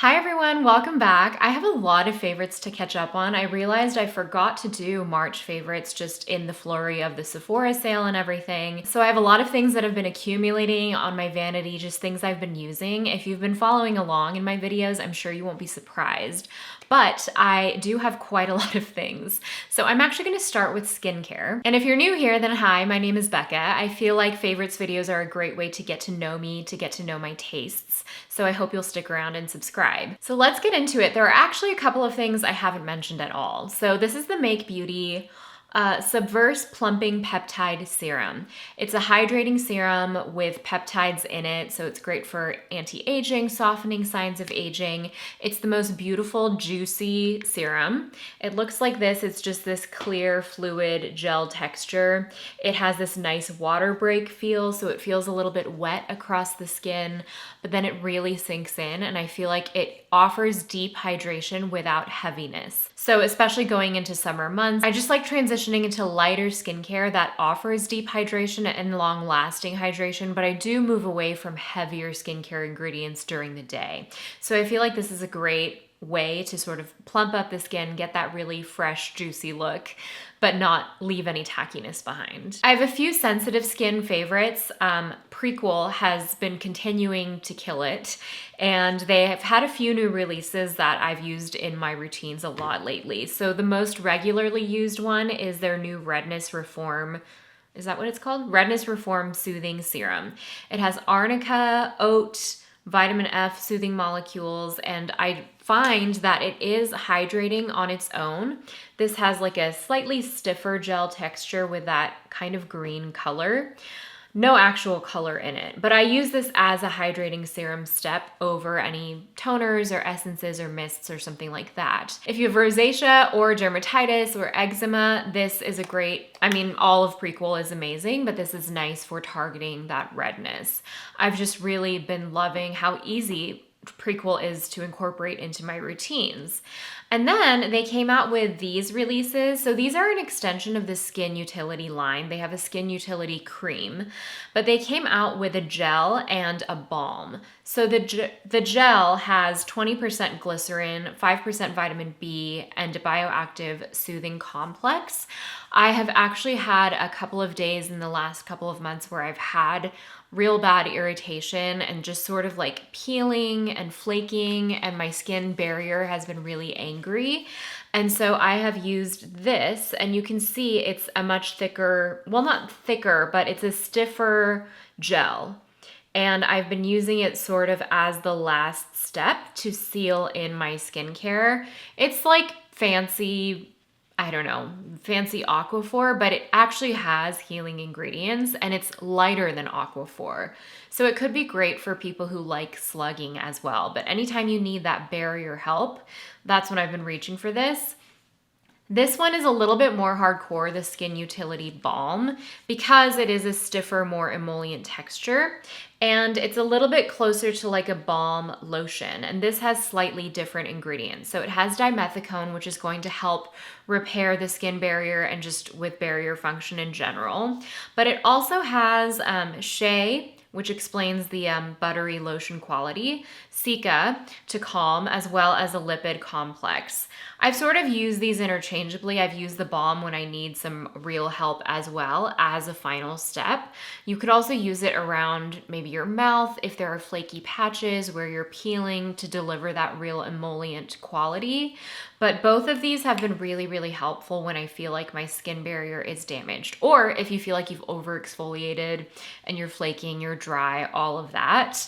Hi everyone, welcome back. I have a lot of favorites to catch up on. I realized I forgot to do March favorites just in the flurry of the Sephora sale and everything. So I have a lot of things that have been accumulating on my vanity, just things I've been using. If you've been following along in my videos, I'm sure you won't be surprised. But I do have quite a lot of things. So I'm actually gonna start with skincare. And if you're new here, then hi, my name is Bekah. I feel like favorites videos are a great way to get to know me, to get to know my tastes. So I hope you'll stick around and subscribe. So let's get into it. There are actually a couple of things I haven't mentioned at all. So this is the Make Beauty Subverse Plumping Peptide Serum. It's a hydrating serum with peptides in it, so it's great for anti-aging, softening signs of aging. It's the most beautiful, juicy serum. It looks like this. It's just this clear, fluid gel texture. It has this nice water break feel, so it feels a little bit wet across the skin, but then it really sinks in, and I feel like it offers deep hydration without heaviness. So especially going into summer months, I just like transitioning into lighter skincare that offers deep hydration and long-lasting hydration, but I do move away from heavier skincare ingredients during the day. So I feel like this is a great way to sort of plump up the skin, get that really fresh, juicy look, but not leave any tackiness behind. I have a few sensitive skin favorites. Prequel has been continuing to kill it, and they have had a few new releases that I've used in my routines a lot lately. So the most regularly used one is their new Redness Reform. Is that what it's called? Redness Reform Soothing Serum. It has arnica, oat, vitamin F soothing molecules, and I find that it is hydrating on its own. This has like a slightly stiffer gel texture with that kind of green color. No actual color in it, but I use this as a hydrating serum step over any toners or essences or mists or something like that. If you have rosacea or dermatitis or eczema, this is a great, all of Prequel is amazing, but this is nice for targeting that redness. I've just really been loving how easy Prequel is to incorporate into my routines. And then they came out with these releases. So these are an extension of the Skin Utility line. They have a Skin Utility cream, but they came out with a gel and a balm. So the gel has 20% glycerin, 5% vitamin B, and a bioactive soothing complex. I have actually had a couple of days in the last couple of months where I've had real bad irritation and just sort of like peeling and flaking, and my skin barrier has been really angry. And so I have used this, and you can see it's a much thicker, well, not thicker, but it's a stiffer gel. And I've been using it sort of as the last step to seal in my skincare. It's like fancy Aquaphor, but it actually has healing ingredients, and it's lighter than Aquaphor. So it could be great for people who like slugging as well. But anytime you need that barrier help, that's when I've been reaching for this. This one is a little bit more hardcore, the Skin Utility Balm, because it is a stiffer, more emollient texture, and it's a little bit closer to like a balm lotion, and this has slightly different ingredients. So it has dimethicone, which is going to help repair the skin barrier and just with barrier function in general, but it also has shea, which explains the buttery lotion quality, cica to calm, as well as a lipid complex. I've sort of used these interchangeably. I've used the balm when I need some real help as well as a final step. You could also use it around maybe your mouth if there are flaky patches where you're peeling to deliver that real emollient quality. But both of these have been really, really helpful when I feel like my skin barrier is damaged, or if you feel like you've over exfoliated and you're flaking, you're dry, all of that.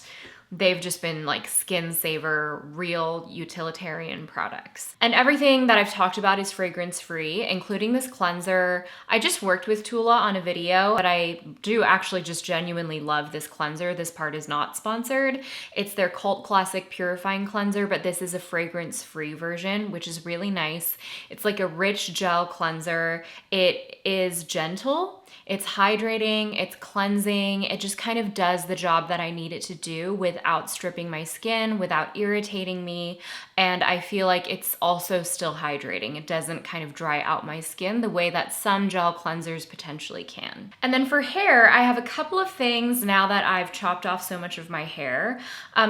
They've just been like skin saver, real utilitarian products. And everything that I've talked about is fragrance free, including this cleanser. I just worked with Tula on a video, but I do actually just genuinely love this cleanser. This part is not sponsored. It's their cult classic purifying cleanser, but this is a fragrance free version, which is really nice. It's like a rich gel cleanser. It is gentle. It's hydrating, it's cleansing, it just kind of does the job that I need it to do without stripping my skin, without irritating me, and I feel like it's also still hydrating. It doesn't kind of dry out my skin the way that some gel cleansers potentially can. And then for hair, I have a couple of things now that I've chopped off so much of my hair.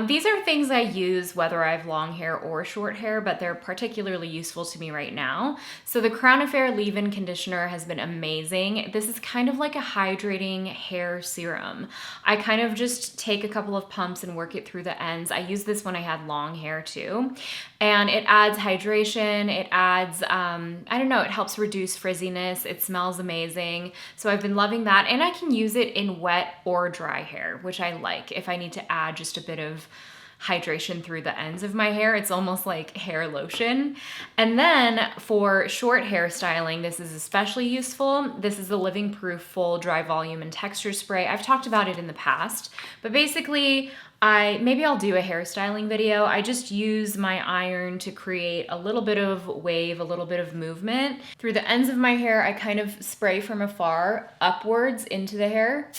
These are things I use whether I have long hair or short hair, but they're particularly useful to me right now. So the Crown Affair leave-in conditioner has been amazing. This is kind of like a hydrating hair serum. I kind of just take a couple of pumps and work it through the ends. I used this when I had long hair too. And it adds hydration, it adds, I don't know, it helps reduce frizziness, it smells amazing. So I've been loving that, and I can use it in wet or dry hair, which I like. If I need to add just a bit of hydration through the ends of my hair, it's almost like hair lotion. And then for short hair styling, this is especially useful. This is the Living Proof Full Dry Volume and Texture Spray. I've talked about it in the past, but basically maybe I'll do a hairstyling video. I just use my iron to create a little bit of wave, a little bit of movement. Through the ends of my hair, I kind of spray from afar upwards into the hair,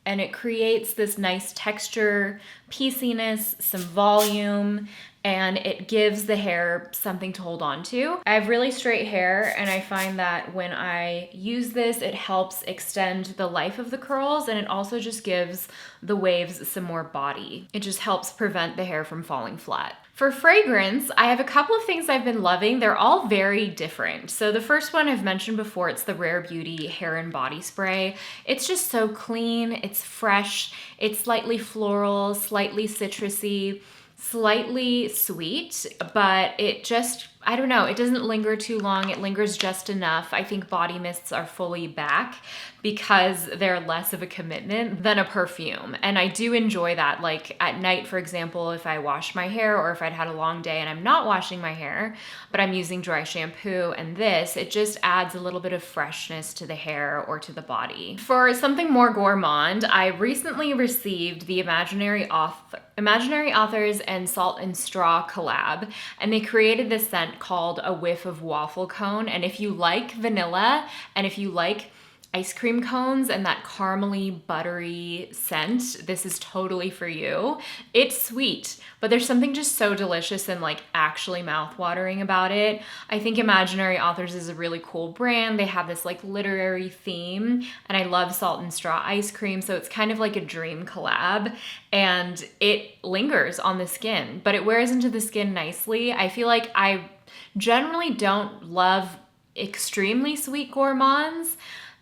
and it creates this nice texture, pieciness, some volume, and it gives the hair something to hold on to. I have really straight hair, and I find that when I use this, it helps extend the life of the curls, and it also just gives the waves some more body. It just helps prevent the hair from falling flat. For fragrance, I have a couple of things I've been loving. They're all very different. So the first one I've mentioned before, it's the Rare Beauty Hair and Body Spray. It's just so clean, it's fresh, it's slightly floral, slightly citrusy, slightly sweet, but it just, I don't know, it doesn't linger too long. It lingers just enough. I think body mists are fully back because they're less of a commitment than a perfume. And I do enjoy that. Like at night, for example, if I wash my hair or if I'd had a long day and I'm not washing my hair, but I'm using dry shampoo and this, it just adds a little bit of freshness to the hair or to the body. For something more gourmand, I recently received the Imaginary Authors and Salt and Straw collab, and they created this scent called a Whiff of Waffle Cone. And if you like vanilla and if you like ice cream cones and that caramely, buttery scent, this is totally for you. It's sweet, but there's something just so delicious and like actually mouth-watering about it. I think Imaginary Authors is a really cool brand. They have this like literary theme, and I love Salt and Straw ice cream, so it's kind of like a dream collab, and it lingers on the skin, but it wears into the skin nicely. I feel like I generally don't love extremely sweet gourmands,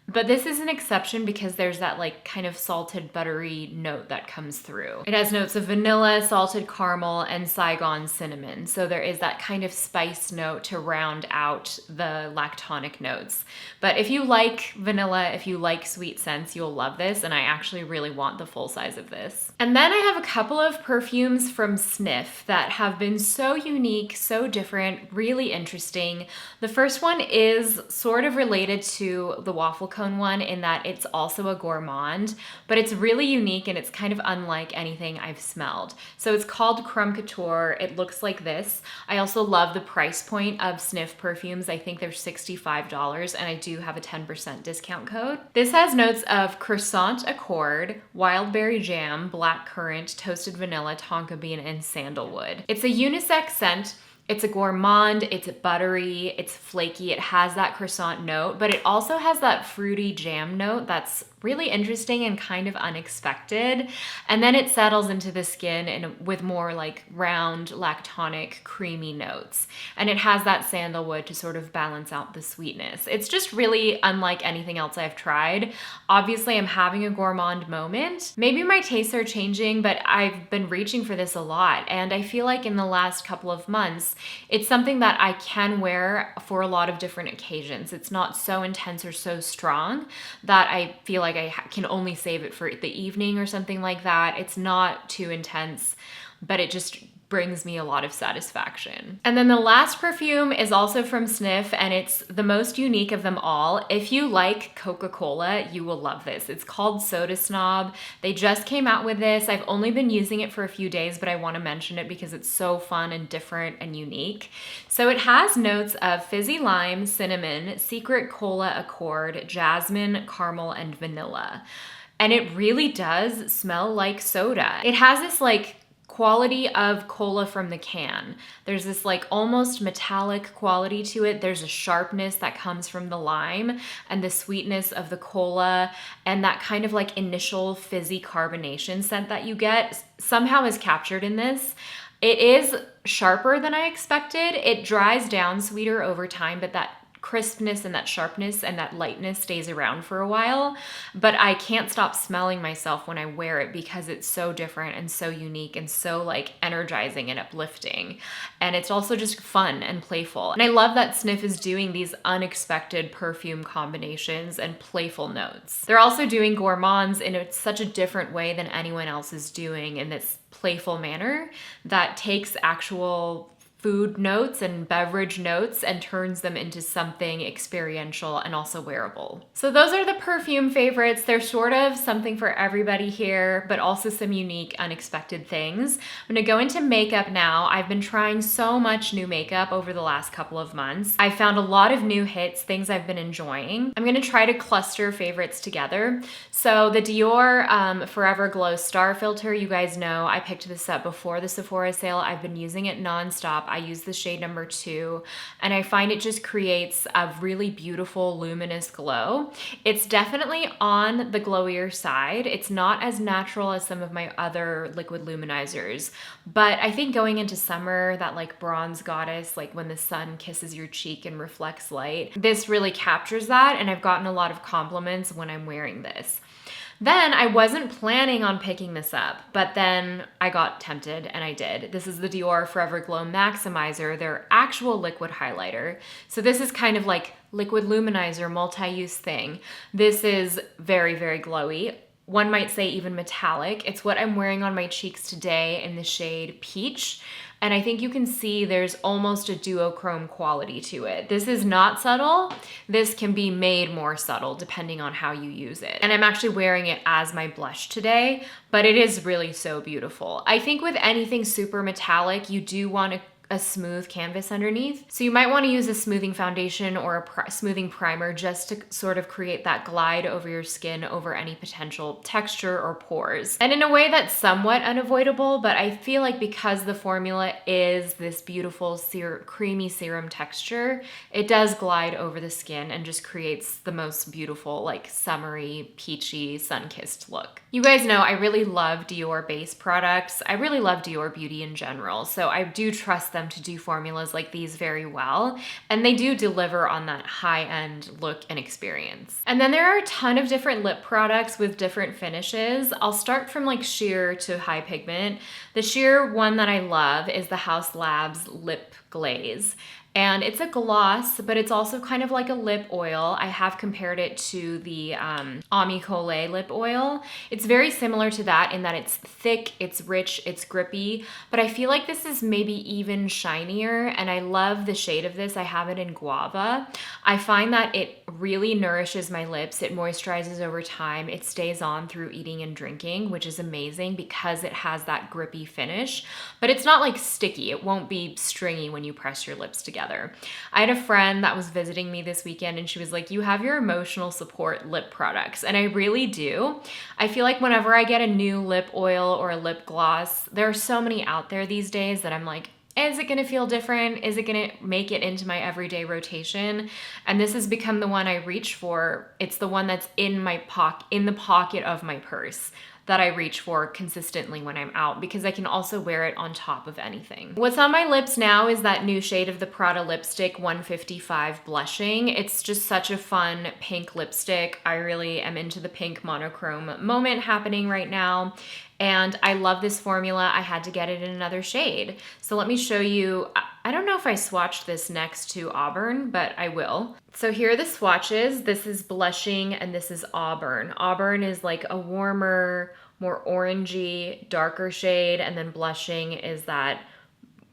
but this is an exception because there's that like kind of salted buttery note that comes through. It has notes of vanilla, salted caramel, and Saigon cinnamon. So there is that kind of spice note to round out the lactonic notes. But if you like vanilla, if you like sweet scents, you'll love this, and I actually really want the full size of this. And then I have a couple of perfumes from Sniff that have been so unique, so different, really interesting. The first one is sort of related to the Waffle Cone one in that it's also a gourmand, but it's really unique and it's kind of unlike anything I've smelled. So it's called Crumb Couture. It looks like this. I also love the price point of Sniff perfumes. I think they're $65, and I do have a 10% discount code. This has notes of croissant accord, wild berry jam, black currant, toasted vanilla, tonka bean, and sandalwood. It's a unisex scent. It's a gourmand, it's buttery, it's flaky, it has that croissant note, but it also has that fruity jam note that's really interesting and kind of unexpected. And then it settles into the skin with more like round, lactonic, creamy notes. And it has that sandalwood to sort of balance out the sweetness. It's just really unlike anything else I've tried. Obviously, I'm having a gourmand moment. Maybe my tastes are changing, but I've been reaching for this a lot. And I feel like in the last couple of months, it's something that I can wear for a lot of different occasions. It's not so intense or so strong that I feel like I can only save it for the evening or something like that. It's not too intense, but it just brings me a lot of satisfaction. And then the last perfume is also from Sniff, and it's the most unique of them all. If you like Coca-Cola, you will love this. It's called Soda Snob. They just came out with this. I've only been using it for a few days, but I want to mention it because it's so fun and different and unique. So it has notes of fizzy lime, cinnamon, secret cola accord, jasmine, caramel, and vanilla. And it really does smell like soda. It has this like quality of cola from the can. There's this like almost metallic quality to it. There's a sharpness that comes from the lime and the sweetness of the cola, and that kind of like initial fizzy carbonation scent that you get somehow is captured in this. It is sharper than I expected. It dries down sweeter over time, but that crispness and that sharpness and that lightness stays around for a while. But I can't stop smelling myself when I wear it because it's so different and so unique and so like energizing and uplifting. And it's also just fun and playful. And I love that Sniff is doing these unexpected perfume combinations and playful notes. They're also doing gourmands in such a different way than anyone else is doing, in this playful manner that takes actual food notes and beverage notes and turns them into something experiential and also wearable. So those are the perfume favorites. They're sort of something for everybody here, but also some unique, unexpected things. I'm gonna go into makeup now. I've been trying so much new makeup over the last couple of months. I found a lot of new hits, things I've been enjoying. I'm gonna try to cluster favorites together. So the Dior Forever Glow Star Filter, you guys know I picked this up before the Sephora sale. I've been using it nonstop. I use the shade number 2, and I find it just creates a really beautiful luminous glow. It's definitely on the glowier side. It's not as natural as some of my other liquid luminizers, but I think going into summer, that like bronze goddess, like when the sun kisses your cheek and reflects light, this really captures that, and I've gotten a lot of compliments when I'm wearing this. Then I wasn't planning on picking this up, but then I got tempted and I did. This is the Dior Forever Glow Maximizer, their actual liquid highlighter. So this is kind of like liquid luminizer, multi-use thing. This is very, very glowy. One might say even metallic. It's what I'm wearing on my cheeks today in the shade Peach. And I think you can see there's almost a duochrome quality to it. This is not subtle. This can be made more subtle depending on how you use it. And I'm actually wearing it as my blush today, but it is really so beautiful. I think with anything super metallic, you do want a smooth canvas underneath. So you might want to use a smoothing foundation or a smoothing primer just to sort of create that glide over your skin over any potential texture or pores. And in a way that's somewhat unavoidable, but I feel like because the formula is this beautiful creamy serum texture, it does glide over the skin and just creates the most beautiful, like summery, peachy, sun-kissed look. You guys know I really love Dior base products. I really love Dior beauty in general, so I do trust them to do formulas like these very well, and they do deliver on that high-end look and experience. And then there are a ton of different lip products with different finishes. I'll start from like sheer to high pigment. The sheer one that I love is the Haus Labs Lip Glaze. And it's a gloss, but it's also kind of like a lip oil. I have compared it to the Ami Colé lip oil. It's very similar to that in that it's thick, it's rich, it's grippy, but I feel like this is maybe even shinier, and I love the shade of this. I have it in Guava. I find that it really nourishes my lips. It moisturizes over time. It stays on through eating and drinking, which is amazing because it has that grippy finish, but it's not like sticky. It won't be stringy when you press your lips together. I had a friend that was visiting me this weekend and she was like, you have your emotional support lip products. And I really do. I feel like whenever I get a new lip oil or a lip gloss, there are so many out there these days that I'm like, is it gonna feel different? Is it gonna make it into my everyday rotation? And this has become the one I reach for. It's the one that's in the pocket of my purse that I reach for consistently when I'm out, because I can also wear it on top of anything. What's on my lips now is that new shade of the Prada lipstick 155 Blushing. It's just such a fun pink lipstick. I really am into the pink monochrome moment happening right now. And I love this formula. I had to get it in another shade. So let me show you. I don't know if I swatched this next to Auburn, but I will. So here are the swatches. This is Blushing and this is Auburn. Auburn is like a warmer, more orangey, darker shade, and then Blushing is that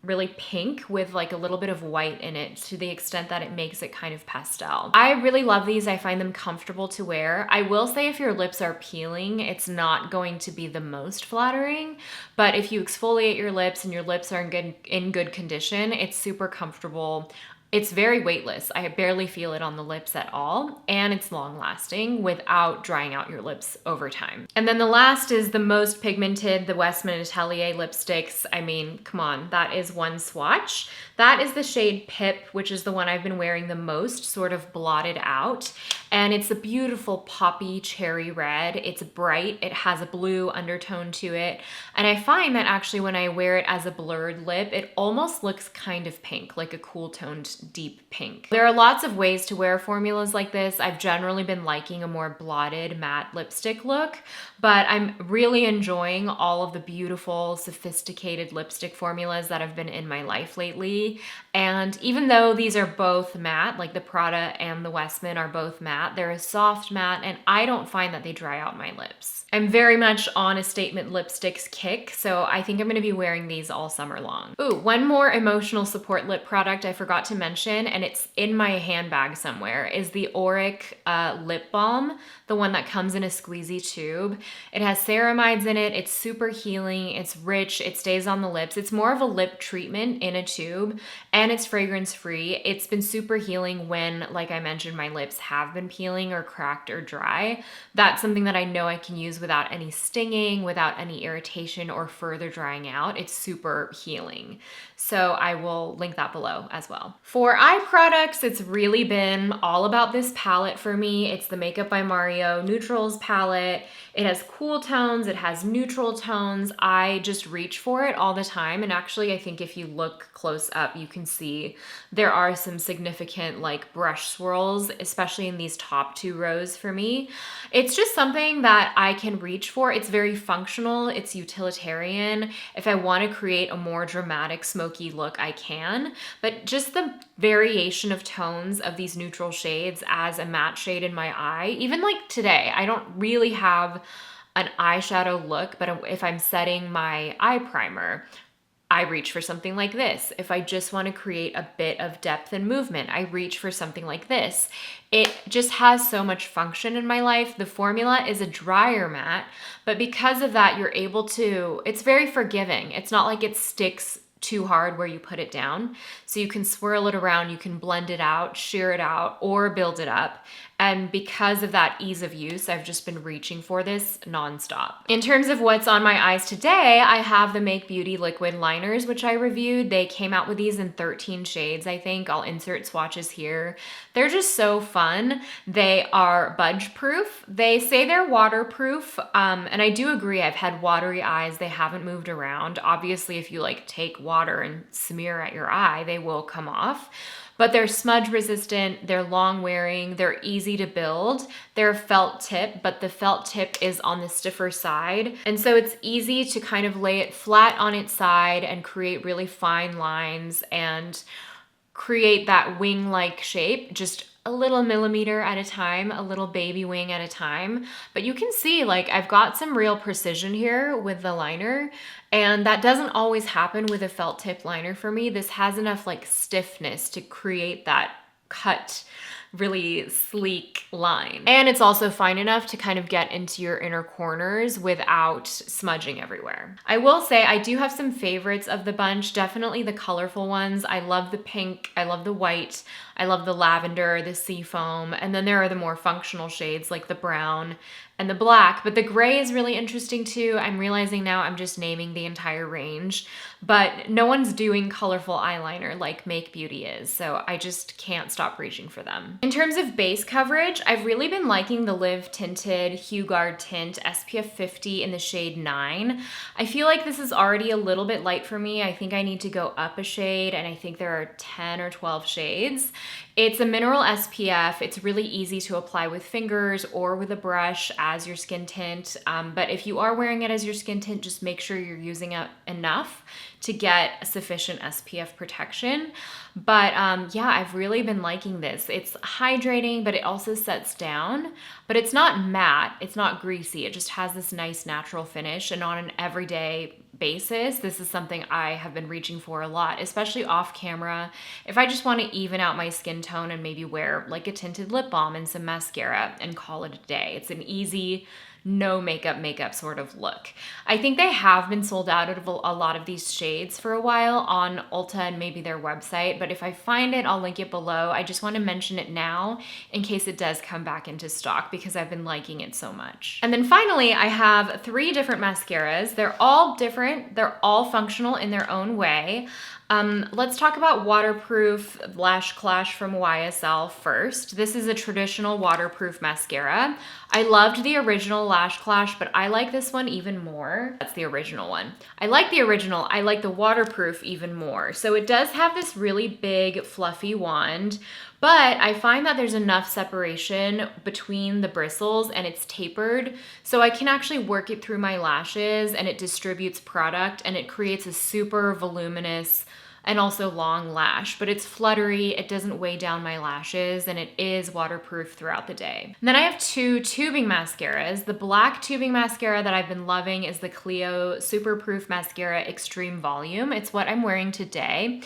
really pink with like a little bit of white in it to the extent that it makes it kind of pastel. I really love these. I find them comfortable to wear. I will say if your lips are peeling, it's not going to be the most flattering, but if you exfoliate your lips and your lips are in good condition, it's super comfortable. It's very weightless. I barely feel it on the lips at all, and it's long lasting without drying out your lips over time. And then the last is the most pigmented, the Westman Atelier lipsticks. I mean, come on, that is one swatch. That is the shade Pip, which is the one I've been wearing the most, sort of blotted out. And it's a beautiful poppy cherry red. It's bright, it has a blue undertone to it. And I find that actually when I wear it as a blurred lip, it almost looks kind of pink, like a cool toned deep pink. There are lots of ways to wear formulas like this. I've generally been liking a more blotted matte lipstick look, but I'm really enjoying all of the beautiful, sophisticated lipstick formulas that have been in my life lately. And even though these are both matte, like the Prada and the Westman are both matte, they're a soft matte, and I don't find that they dry out my lips. I'm very much on a statement lipsticks kick, so I think I'm gonna be wearing these all summer long. Ooh, one more emotional support lip product I forgot to mention, and it's in my handbag somewhere, is the Auric lip balm, the one that comes in a squeezy tube. It has ceramides in it, it's super healing, it's rich, it stays on the lips. It's more of a lip treatment in a tube, and it's fragrance free. It's been super healing when, like I mentioned, my lips have been peeling or cracked or dry. That's something that I know I can use without any stinging, without any irritation or further drying out. It's super healing. So I will link that below as well. For eye products, it's really been all about this palette for me. It's the Makeup by Mario Neutrals palette. It has cool tones, it has neutral tones. I just reach for it all the time. And actually, I think if you look close up, you can see there are some significant like brush swirls, especially in these top two rows for me. It's just something that I can reach for. It's very functional, it's utilitarian. If I want to create a more dramatic, smoky look, I can. But just the variation of tones of these neutral shades as a matte shade in my eye, even like today, I don't really have an eyeshadow look, but if I'm setting my eye primer, I reach for something like this. If I just want to create a bit of depth and movement, I reach for something like this. It just has so much function in my life. The formula is a drier matte, but because of that, you're able to, it's very forgiving. It's not like it sticks too hard where you put it down. So you can swirl it around, you can blend it out, sheer it out, or build it up. And because of that ease of use, I've just been reaching for this nonstop. In terms of what's on my eyes today, I have the Make Beauty liquid liners, which I reviewed. They came out with these in 13 shades, I think. I'll insert swatches here. They're just so fun. They are budge proof. They say they're waterproof, and I do agree. I've had watery eyes. They haven't moved around. Obviously, if you like take water and smear at your eye, they will come off. But they're smudge resistant, they're long wearing, they're easy to build. They're a felt tip, but the felt tip is on the stiffer side. And so it's easy to kind of lay it flat on its side and create really fine lines and create that wing-like shape, just a little millimeter at a time, a little baby wing at a time. But you can see like I've got some real precision here with the liner, and that doesn't always happen with a felt tip liner for me. This has enough like stiffness to create that cut, really sleek line. And it's also fine enough to kind of get into your inner corners without smudging everywhere. I will say I do have some favorites of the bunch, definitely the colorful ones. I love the pink, I love the white, I love the lavender, the sea foam, and then there are the more functional shades like the brown and the black, but the gray is really interesting too. I'm realizing now I'm just naming the entire range, but no one's doing colorful eyeliner like Make Beauty is, so I just can't stop reaching for them. In terms of base coverage, I've really been liking the Live Tinted Hugard Tint SPF 50 in the shade 9. I feel like this is already a little bit light for me. I think I need to go up a shade, and I think there are 10 or 12 shades. It's a mineral SPF. It's really easy to apply with fingers or with a brush as your skin tint. But if you are wearing it as your skin tint, just make sure you're using it enough to get sufficient SPF protection. But yeah, I've really been liking this. It's hydrating, but it also sets down, but it's not matte, it's not greasy. It just has this nice natural finish, and on an everyday basis, this is something I have been reaching for a lot, especially off camera. If I just want to even out my skin tone and maybe wear like a tinted lip balm and some mascara and call it a day. It's an easy, no makeup sort of look. I think they have been sold out of a lot of these shades for a while on Ulta and maybe their website, but if I find it, I'll link it below. I just want to mention it now in case it does come back into stock because I've been liking it so much. And then finally, I have 3 different mascaras. They're all different. They're all functional in their own way. Let's talk about Waterproof Lash Clash from YSL first. This is a traditional waterproof mascara. I loved the original Lash Clash, but I like this one even more. That's the original one. I like the original. I like the waterproof even more. So it does have this really big fluffy wand, but I find that there's enough separation between the bristles and it's tapered, so I can actually work it through my lashes and it distributes product and it creates a super voluminous and also long lash, but it's fluttery, it doesn't weigh down my lashes, and it is waterproof throughout the day. And then I have 2 tubing mascaras. The black tubing mascara that I've been loving is the Clio Super Proof Mascara Extreme Volume. It's what I'm wearing today.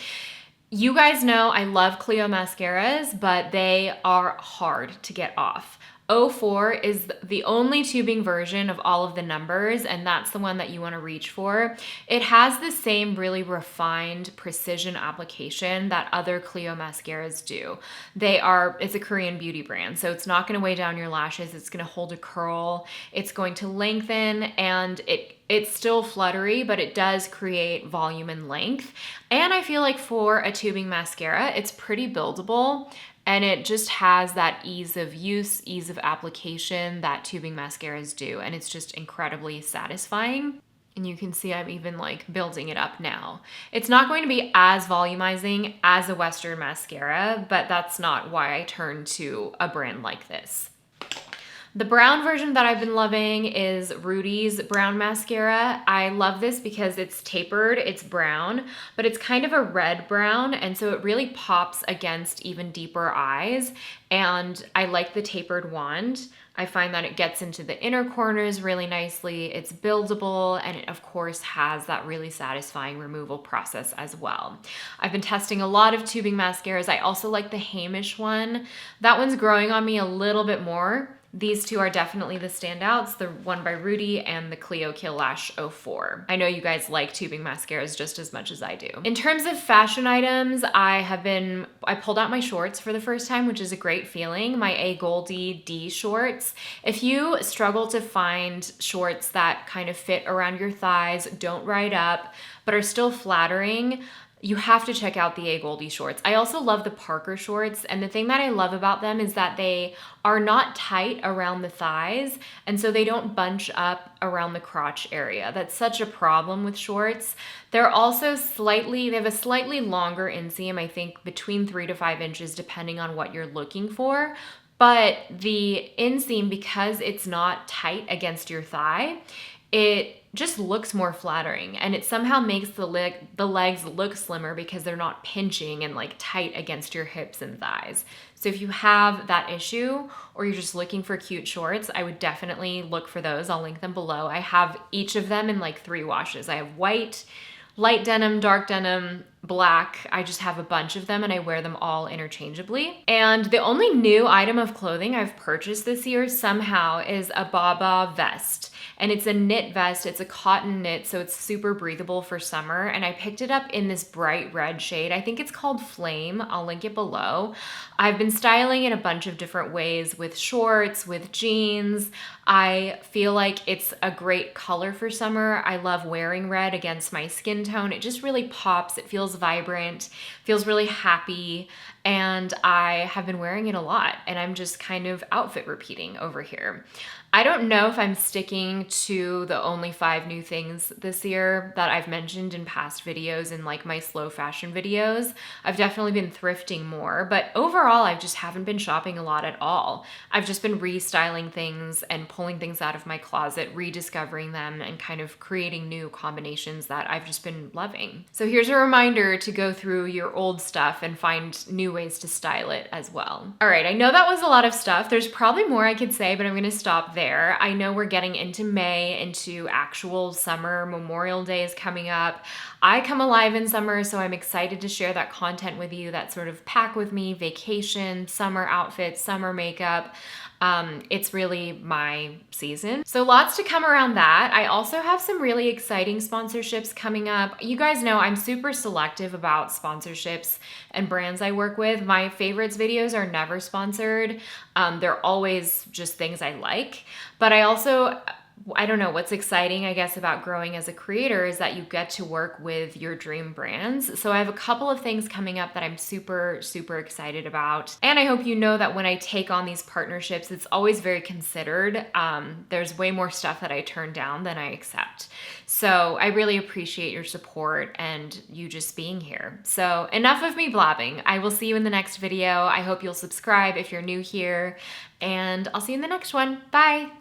You guys know I love Clio mascaras, but they are hard to get off. 04 is the only tubing version of all of the numbers, and that's the one that you want to reach for. It has the same really refined precision application that other Clio mascaras do. It's a Korean beauty brand, so it's not going to weigh down your lashes. It's going to hold a curl. It's going to lengthen, and it's still fluttery, but it does create volume and length. And I feel like for a tubing mascara, it's pretty buildable. And it just has that ease of use, ease of application that tubing mascaras do. And it's just incredibly satisfying. And you can see I'm even like building it up now. It's not going to be as volumizing as a Western mascara, but that's not why I turned to a brand like this. The brown version that I've been loving is Rudy's brown mascara. I love this because it's tapered, it's brown, but it's kind of a red brown, and so it really pops against even deeper eyes, and I like the tapered wand. I find that it gets into the inner corners really nicely, it's buildable, and it of course has that really satisfying removal process as well. I've been testing a lot of tubing mascaras. I also like the Hamish one. That one's growing on me a little bit more. These 2 are definitely the standouts, the one by Rudy and the Clio Kill Lash 04. I know you guys like tubing mascaras just as much as I do. In terms of fashion items, I pulled out my shorts for the first time, which is a great feeling, my A Goldie D shorts. If you struggle to find shorts that kind of fit around your thighs, don't ride up, but are still flattering, you have to check out the A Goldie shorts. I also love the Parker shorts, and the thing that I love about them is that they are not tight around the thighs, and so they don't bunch up around the crotch area. That's such a problem with shorts. They're also they have a slightly longer inseam, I think between 3 to 5 inches, depending on what you're looking for. But the inseam, because it's not tight against your thigh, it just looks more flattering, and it somehow makes the legs look slimmer because they're not pinching and like tight against your hips and thighs. So if you have that issue or you're just looking for cute shorts, I would definitely look for those. I'll link them below. I have each of them in like 3 washes. I have white, light denim, dark denim, black. I just have a bunch of them and I wear them all interchangeably. And the only new item of clothing I've purchased this year somehow is a Baba vest. And it's a knit vest, it's a cotton knit, so it's super breathable for summer. And I picked it up in this bright red shade. I think it's called Flame, I'll link it below. I've been styling it a bunch of different ways with shorts, with jeans. I feel like it's a great color for summer. I love wearing red against my skin tone. It just really pops, it feels vibrant, feels really happy, and I have been wearing it a lot, and I'm just kind of outfit repeating over here. I don't know if I'm sticking to the only 5 new things this year that I've mentioned in past videos and like my slow fashion videos. I've definitely been thrifting more, but overall I just haven't been shopping a lot at all. I've just been restyling things and pulling things out of my closet, rediscovering them, and kind of creating new combinations that I've just been loving. So here's a reminder to go through your old stuff and find new ways to style it as well. All right, I know that was a lot of stuff. There's probably more I could say, but I'm gonna stop there. there. I know we're getting into May, into actual summer. Memorial Day is coming up. I come alive in summer, so I'm excited to share that content with you, that sort of pack with me vacation, summer outfits, summer makeup. It's really my season. So lots to come around that. I also have some really exciting sponsorships coming up. You guys know I'm super selective about sponsorships and brands I work with. My favorites videos are never sponsored. They're always just things I like. But I don't know, what's exciting, I guess, about growing as a creator is that you get to work with your dream brands. So I have a couple of things coming up that I'm super, super excited about. And I hope you know that when I take on these partnerships, it's always very considered. There's way more stuff that I turn down than I accept. So I really appreciate your support and you just being here. So enough of me blabbing. I will see you in the next video. I hope you'll subscribe if you're new here, and I'll see you in the next one. Bye.